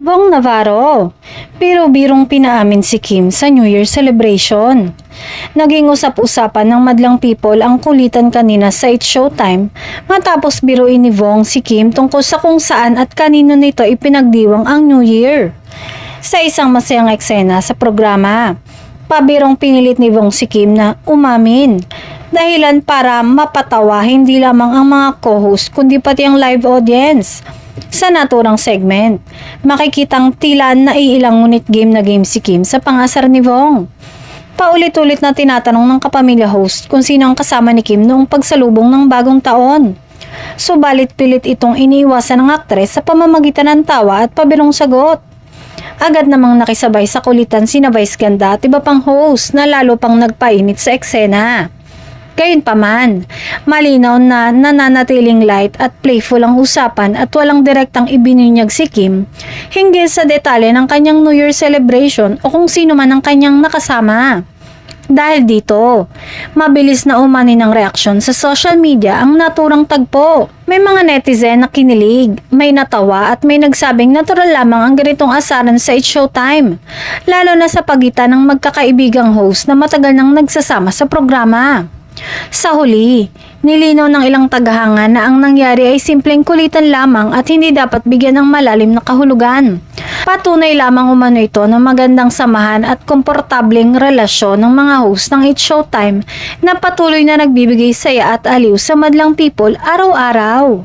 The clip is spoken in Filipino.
Bong Navarro. Biro-birong pinaamin si Kim sa New Year celebration. Naging usap-usapan ng madlang people ang kulitan kanina sa It's Showtime matapos biruin ni Bong si Kim tungkol sa kung saan at kanino nito ipinagdiwang ang New Year. Sa isang masayang eksena sa programa, pabirong pinilit ni Bong si Kim na umamin. Dahilan para mapatawa hindi lamang ang mga co-host kundi pati ang live audience. Sa naturang segment, makikitang tila naiilang ngunit game na game si Kim sa pangasar ni Bong. Paulit-ulit na tinatanong ng kapamilya host kung sino ang kasama ni Kim noong pagsalubong ng bagong taon. Subalit pilit itong iniiwasan ng aktres sa pamamagitan ng tawa at pabirong sagot. Agad namang nakisabay sa kulitan sina Vice Ganda at iba pang host na lalo pang nagpainit sa eksena. Gayunpaman, malinaw na nananatiling light at playful ang usapan at walang direktang ibinunyag si Kim hinggil sa detalye ng kanyang New Year celebration o kung sino man ang kanyang nakasama. Dahil dito, mabilis na umani ng reaksyon sa social media ang naturang tagpo. May mga netizen na kinilig, may natawa at may nagsabing natural lamang ang ganitong asaran sa It's Showtime, lalo na sa pagitan ng magkakaibigang host na matagal nang nagsasama sa programa. Sa huli, nilinaw ng ilang tagahanga na ang nangyari ay simpleng kulitan lamang at hindi dapat bigyan ng malalim na kahulugan. Patunay lamang umano ito ng magandang samahan at komportableng relasyon ng mga host ng It's Showtime na patuloy na nagbibigay saya at aliw sa madlang people araw-araw.